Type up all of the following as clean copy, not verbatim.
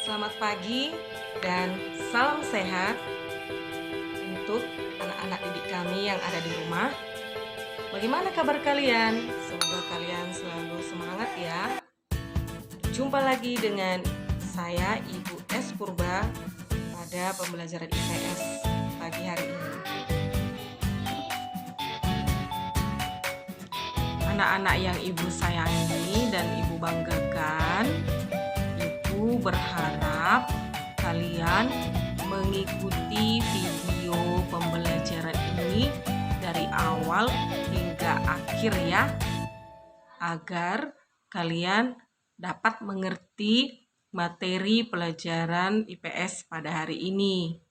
Selamat pagi dan salam sehat untuk anak-anak didik kami yang ada di rumah. Bagaimana kabar kalian? Semoga kalian selalu semangat ya. Jumpa lagi dengan saya Ibu S. Purba pada pembelajaran IPS pagi hari ini. Anak-anak yang Ibu sayangi dan Ibu banggakan, Ibu berharap kalian mengikuti video pembelajaran ini dari awal hingga akhir ya, agar kalian dapat mengerti materi pelajaran IPS pada hari ini.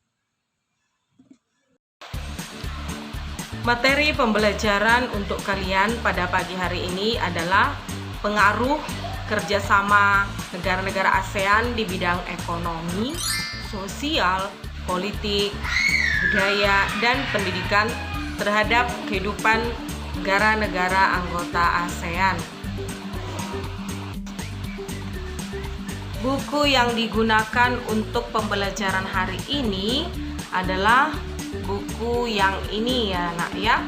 Materi pembelajaran untuk kalian pada pagi hari ini adalah pengaruh kerjasama negara-negara ASEAN di bidang ekonomi, sosial, politik, budaya, dan pendidikan terhadap kehidupan negara-negara anggota ASEAN. Buku yang digunakan untuk pembelajaran hari ini adalah buku yang ini ya nak ya,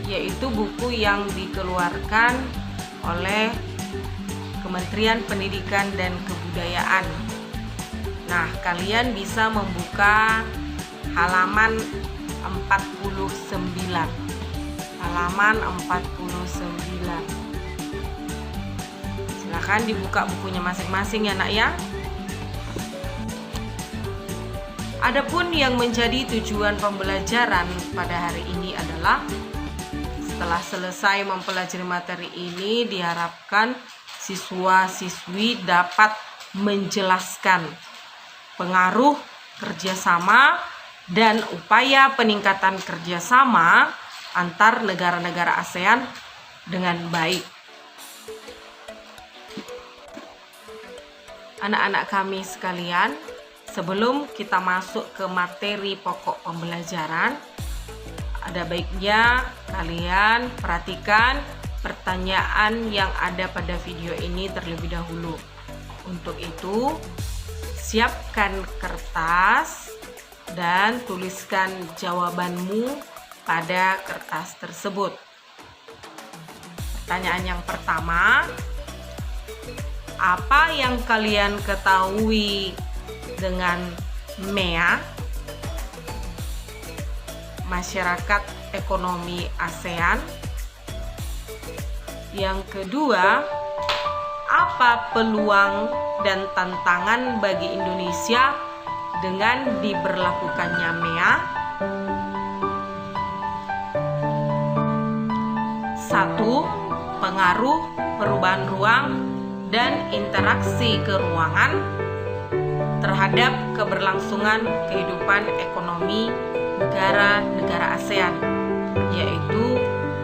yaitu buku yang dikeluarkan oleh Kementerian Pendidikan dan Kebudayaan. Nah, kalian bisa membuka halaman 49. Halaman 49. Silakan dibuka bukunya masing-masing ya nak ya. Adapun yang menjadi tujuan pembelajaran pada hari ini adalah setelah selesai mempelajari materi ini, diharapkan siswa-siswi dapat menjelaskan pengaruh kerjasama dan upaya peningkatan kerjasama antar negara-negara ASEAN dengan baik. Anak-anak kami sekalian, sebelum kita masuk ke materi pokok pembelajaran, ada baiknya kalian perhatikan pertanyaan yang ada pada video ini terlebih dahulu. Untuk itu, siapkan kertas dan tuliskan jawabanmu pada kertas tersebut. Pertanyaan yang pertama, apa yang kalian ketahui dengan MEA, Masyarakat Ekonomi ASEAN? Yang kedua, apa peluang dan tantangan bagi Indonesia dengan diberlakukannya MEA? 1. Pengaruh perubahan ruang dan interaksi keruangan terhadap keberlangsungan kehidupan ekonomi negara-negara ASEAN, yaitu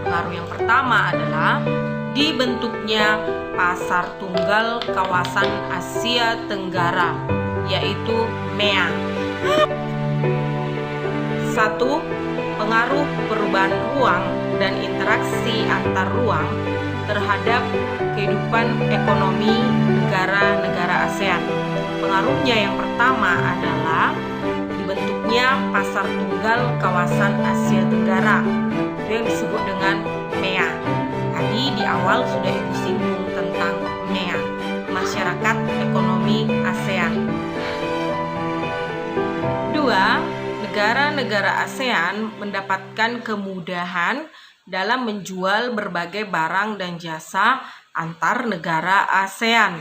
pengaruh yang pertama adalah dibentuknya pasar tunggal kawasan Asia Tenggara, yaitu MEA. 1. Pengaruh perubahan ruang dan interaksi antar ruang terhadap kehidupan ekonomi negara-negara ASEAN. Pengaruhnya yang pertama adalah dibentuknya pasar tunggal kawasan Asia Tenggara, itu yang disebut dengan MEA. Tadi di awal sudah Ibu singgung tentang MEA, Masyarakat Ekonomi ASEAN. 2. Negara-negara ASEAN mendapatkan kemudahan dalam menjual berbagai barang dan jasa antar negara ASEAN.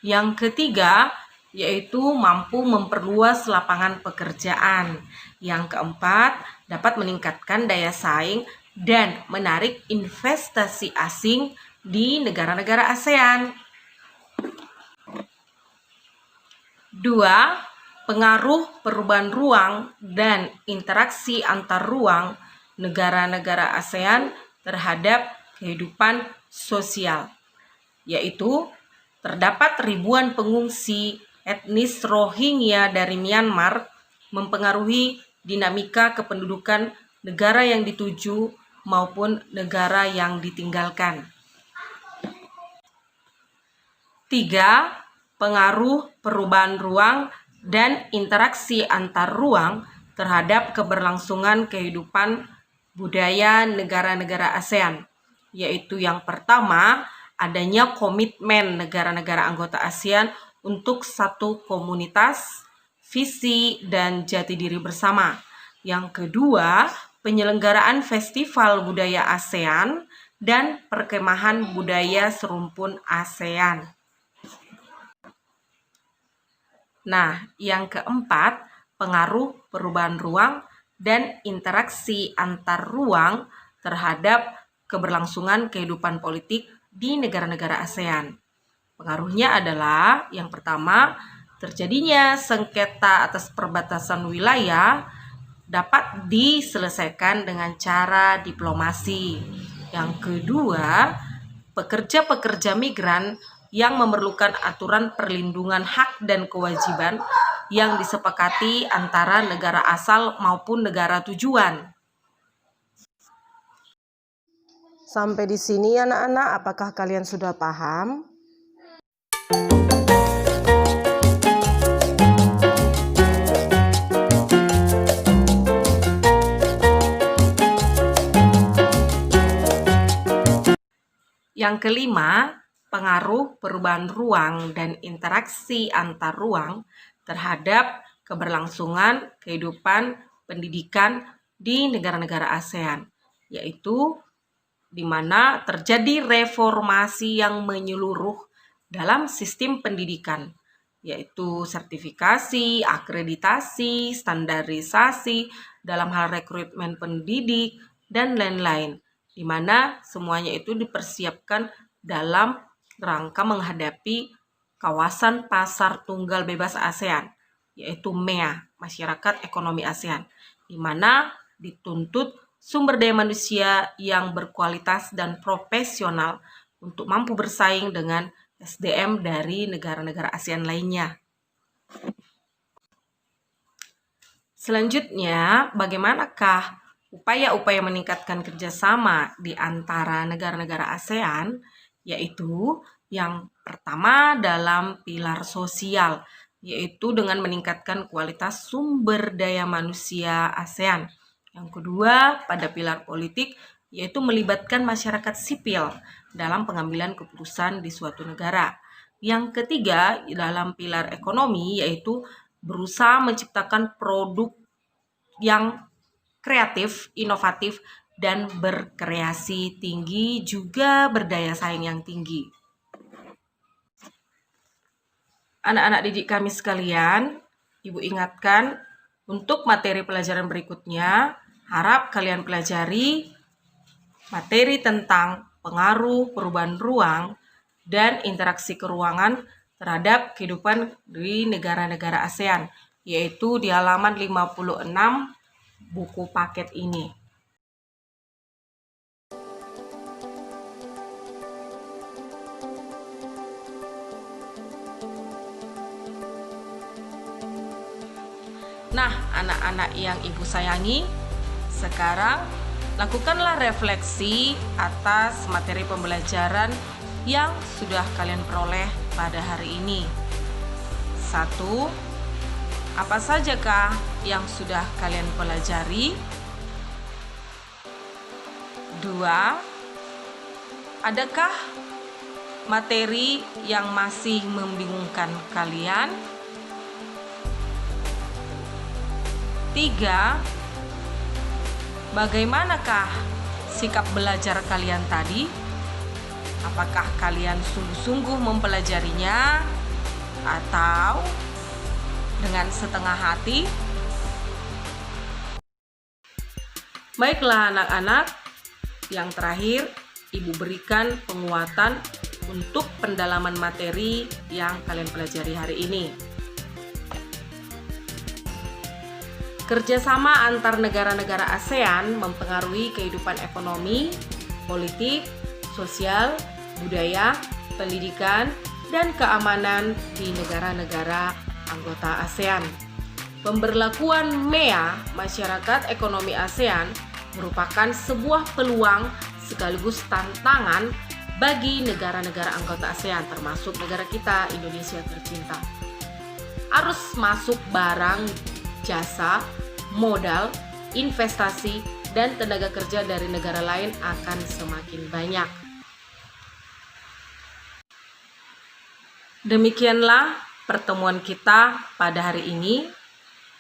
Yang ketiga, yaitu mampu memperluas lapangan pekerjaan. Yang keempat, dapat meningkatkan daya saing dan menarik investasi asing di negara-negara ASEAN. 2. Pengaruh perubahan ruang dan interaksi antar ruang negara-negara ASEAN terhadap kehidupan sosial, yaitu terdapat ribuan pengungsi etnis Rohingya dari Myanmar mempengaruhi dinamika kependudukan negara yang dituju maupun negara yang ditinggalkan. 3. pengaruh perubahan ruang dan interaksi antar ruang terhadap keberlangsungan kehidupan budaya negara-negara ASEAN, yaitu yang pertama, adanya komitmen negara-negara anggota ASEAN untuk satu komunitas, visi, dan jati diri bersama. Yang kedua, penyelenggaraan festival budaya ASEAN dan perkemahan budaya serumpun ASEAN. Nah, yang keempat, pengaruh perubahan ruang dan interaksi antar ruang terhadap keberlangsungan kehidupan politik di negara-negara ASEAN. Pengaruhnya adalah yang pertama, terjadinya sengketa atas perbatasan wilayah dapat diselesaikan dengan cara diplomasi. Yang kedua, pekerja-pekerja migran yang memerlukan aturan perlindungan hak dan kewajiban yang disepakati antara negara asal maupun negara tujuan. Sampai di sini anak-anak, apakah kalian sudah paham? Yang kelima, pengaruh perubahan ruang dan interaksi antar ruang terhadap keberlangsungan kehidupan pendidikan di negara-negara ASEAN, yaitu di mana terjadi reformasi yang menyeluruh dalam sistem pendidikan, yaitu sertifikasi, akreditasi, standarisasi dalam hal rekrutmen pendidik, dan lain-lain, di mana semuanya itu dipersiapkan dalam rangka menghadapi kawasan pasar tunggal bebas ASEAN, yaitu MEA, Masyarakat Ekonomi ASEAN, di mana dituntut sumber daya manusia yang berkualitas dan profesional untuk mampu bersaing dengan SDM dari negara-negara ASEAN lainnya. Selanjutnya, bagaimanakah upaya-upaya meningkatkan kerjasama di antara negara-negara ASEAN, yaitu yang pertama dalam pilar sosial, yaitu dengan meningkatkan kualitas sumber daya manusia ASEAN. Yang kedua, pada pilar politik, yaitu melibatkan masyarakat sipil dalam pengambilan keputusan di suatu negara. Yang ketiga, dalam pilar ekonomi, yaitu berusaha menciptakan produk yang kreatif, inovatif, dan berkreasi tinggi, juga berdaya saing yang tinggi. Anak-anak didik kami sekalian, Ibu ingatkan untuk materi pelajaran berikutnya, harap kalian pelajari materi tentang pengaruh perubahan ruang dan interaksi keruangan terhadap kehidupan di negara-negara ASEAN, yaitu di halaman 56 buku paket ini. Nah, anak-anak yang Ibu sayangi, sekarang lakukanlah refleksi atas materi pembelajaran yang sudah kalian peroleh pada hari ini. 1. Apa sajakah yang sudah kalian pelajari? 2. Adakah materi yang masih membingungkan kalian? 3. Bagaimanakah sikap belajar kalian tadi? Apakah kalian sungguh-sungguh mempelajarinya atau dengan setengah hati? Baiklah anak-anak, yang terakhir Ibu berikan penguatan untuk pendalaman materi yang kalian pelajari hari ini. Kerjasama antar negara-negara ASEAN mempengaruhi kehidupan ekonomi, politik, sosial, budaya, pendidikan, dan keamanan di negara-negara anggota ASEAN. Pemberlakuan MEA, Masyarakat Ekonomi ASEAN, merupakan sebuah peluang sekaligus tantangan bagi negara-negara anggota ASEAN, termasuk negara kita, Indonesia tercinta. Arus masuk barang, jasa, modal, investasi, dan tenaga kerja dari negara lain akan semakin banyak. Demikianlah pertemuan kita pada hari ini.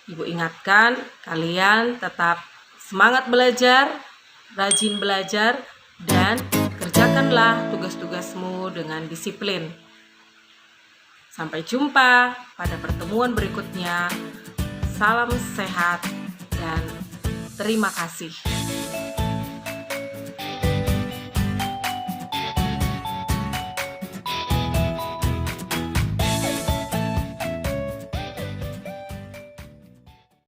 Ibu ingatkan kalian tetap semangat belajar, rajin belajar, dan kerjakanlah tugas-tugasmu dengan disiplin. Sampai jumpa pada pertemuan berikutnya. Salam sehat dan terima kasih.